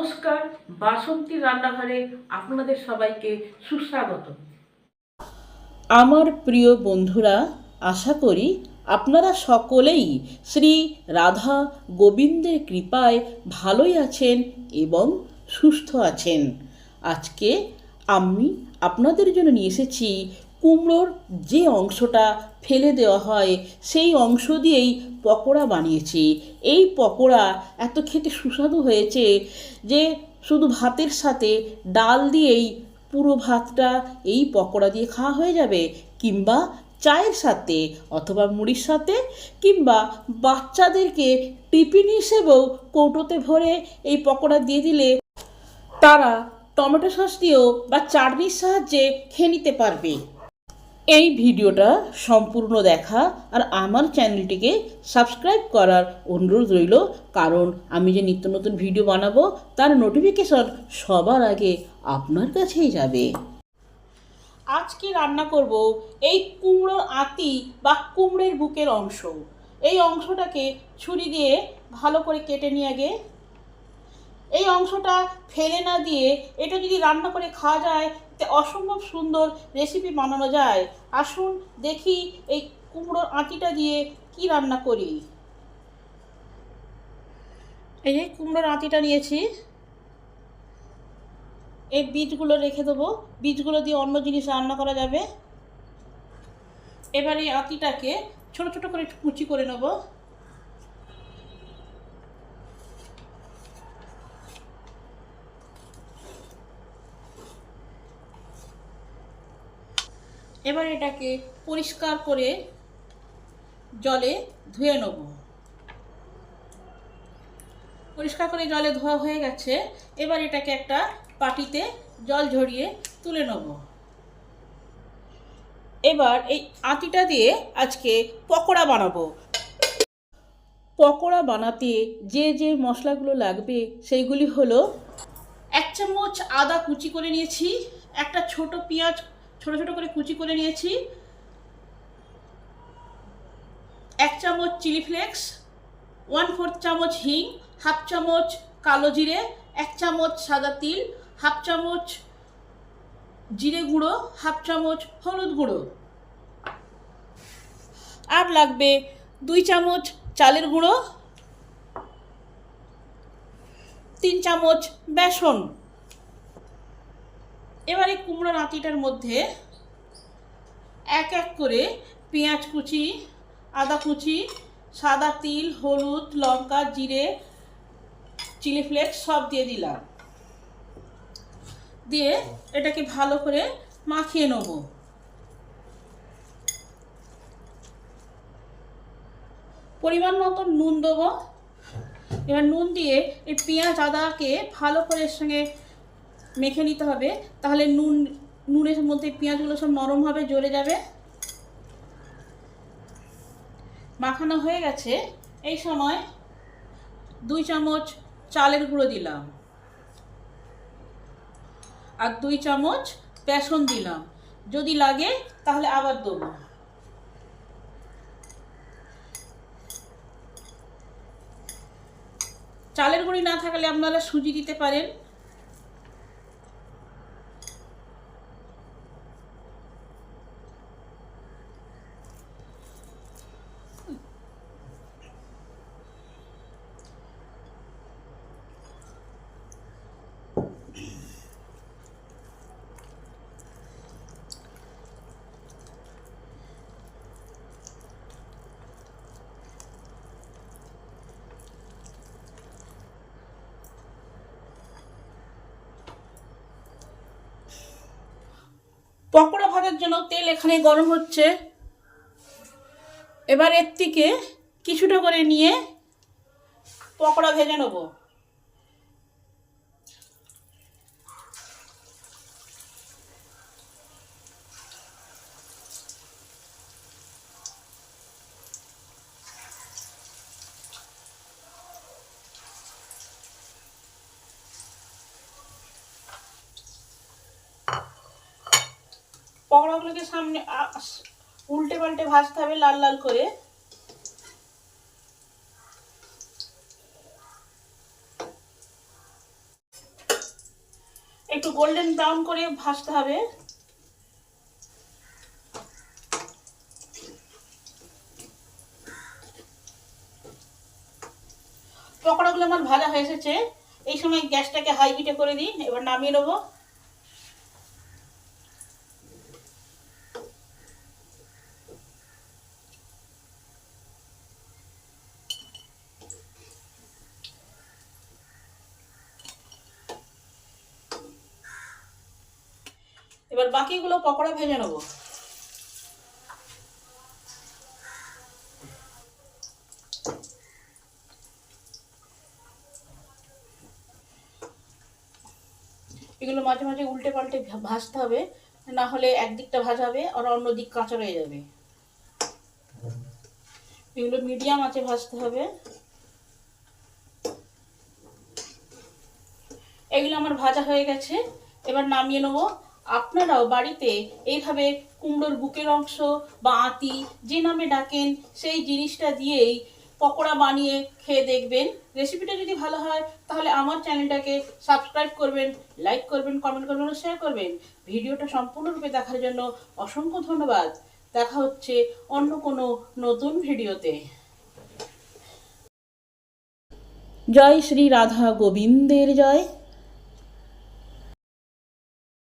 নমস্কার, বাসন্তী রান্নাঘরে আপনাদের সবাইকে সুস্বাগত। আমার প্রিয় বন্ধুরা, আশা করি আপনারা সকলেই শ্রী রাধা গোবিন্দের কৃপায় ভালোই আছেন এবং সুস্থ আছেন। আজকে আমি আপনাদের জন্য নিয়ে এসেছি কুমড়োর যে অংশটা ফেলে দেওয়া হয় সেই অংশ দিয়েই পকোড়া বানিয়েছি। এই পকোড়া এত খেতে সুস্বাদু হয়েছে যে শুধু ভাতের সাথে ডাল দিয়েই পুরো ভাতটা এই পকোড়া দিয়ে খাওয়া হয়ে যাবে, কিংবা চায়ের সাথে অথবা মুড়ির সাথে, কিংবা বাচ্চাদেরকে টিফিন হিসেবেও কৌটোতে ভরে এই পকোড়া দিয়ে দিলে তারা টমেটো সস দিয়েও বা চাটনির সাহায্যে খেয়ে নিতে পারবে। এই ভিডিওটা সম্পূর্ণ দেখা আর আমার চ্যানেলটিকে সাবস্ক্রাইব করার অনুরোধ রইল, কারণ আমি যে নিত্য নতুন ভিডিও বানাবো তার নোটিফিকেশন সবার আগে আপনার কাছেই যাবে। আজকে রান্না করব এই কুমড়োর আঁতি বা কুমড়োর বুকের অংশ। এই অংশটাকে ছুরি দিয়ে ভালো করে কেটে নিয়ে আগে এই অংশটা ফেলে না দিয়ে এটা যদি রান্না করে খাওয়া যায় তে অসম্ভব সুন্দর রেসিপি বানানো যায়। আসুন দেখি এই কুমড়োর আঁটিটা দিয়ে কি রান্না করি। এই যে কুমড়োর আঁটিটা নিয়েছি, এই বীজগুলো রেখে দেবো, বীজগুলো দিয়ে অন্য জিনিস রান্না করা যাবে। এবার এই আঁটিটাকে ছোট ছোট করে কুচি করে নেব। এবার এটাকে পরিষ্কার করে জলে ধুয়ে নেব। পরিষ্কার করে জলে ধোয়া হয়ে গেছে, এবার এটাকে একটা বাটিতে জল ঝরিয়ে তুলে নেব। এবার এই আঁটিটা দিয়ে আজকে পকোড়া বানাবো। পকোড়া বানাতে যে যে মশলাগুলো লাগবে সেইগুলি হলো: 1 চামচ আদা কুচি করে নিয়েছি, একটা ছোট পেঁয়াজ ছোট ছোট করে কুচি করে নিয়েছি, 1 চামচ চিলি ফ্লেক্স, 1/4 চামচ হিং, 1/2 চামচ কালো জিরে, 1 চামচ সাদা তিল, 1/2 চামচ জিরে গুঁড়ো, 1/2 চামচ হলুদ গুঁড়ো। আর লাগবে 2 চামচ চালের গুঁড়ো, 3 চামচ বেসন। এবারে কুমড়োর আঁটিটার মধ্যে এক এক করে পেঁয়াজ কুচি, আদা কুচি, সাদা তিল, হলুদ, লঙ্কা, জিরে, চিলি ফ্লেক্স সব দিয়ে দিলাম। দিয়ে এটাকে ভালো করে মাখিয়ে নেব। পরিমাণ মতো নুন দেবো। এবার নুন দিয়ে এই পেঁয়াজ আদাকে ভালো করে এর সঙ্গে মেখে নিতে হবে, তাহলে নুনের মধ্যে পেঁয়াজগুলো সব নরমভাবে জ্বলে যাবে। মাখানো হয়ে গেছে। এই সময় 2 চামচ চালের গুঁড়ো দিলাম আর 2 চামচ বেসন দিলাম। যদি লাগে তাহলে আবার দেবো। চালের গুঁড়ি না থাকলে আপনারা সুজি দিতে পারেন। পকোড়া ভাজার জন্য তেল এখানে গরম হচ্ছে। এবার এর থেকে কিছুটা করে নিয়ে পকোড়া ভেজে নেব। পকোড়াগুলোকে সামনে উল্টে পাল্টে ভাজতে হবে লাল লাল করে। একটু গোল্ডেন ব্রাউন করে ভাজতে হবে। পকোড়াগুলো আমার ভাজা হয়ে এসেছে। এই সময় গ্যাসটাকে হাই হিটে করে দিই। এবার নামিয়ে নেবো। এবার বাকিগুলো পকোড়া ভেজে নেবো। এগুলো মাঝে মাঝে উল্টে পাল্টে ভাজতে হবে, না হলে একদিকটা ভাজা হবে আর অন্য দিক কাঁচা রয়ে যাবে। এগুলো মিডিয়াম আঁচে ভাজতে হবে। এগুলো আমার ভাজা হয়ে গেছে, এবার নামিয়ে নেবো। আপনারাও বাড়িতে এইভাবে কুমড়োর বুকের অংশ বা আঁতি যে নামে ডাকেন সেই জিনিসটা দিয়েই পকোড়া বানিয়ে খেয়ে দেখবেন। রেসিপিটা যদি ভালো হয় তাহলে আমার চ্যানেলটাকে সাবস্ক্রাইব করবেন, লাইক করবেন, কমেন্ট করবেন ও শেয়ার করবেন। ভিডিওটা সম্পূর্ণরূপে দেখার জন্য অসংখ্য ধন্যবাদ। দেখা হচ্ছে অন্য কোনো নতুন ভিডিওতে। জয় শ্রী রাধা গোবিন্দের জয়।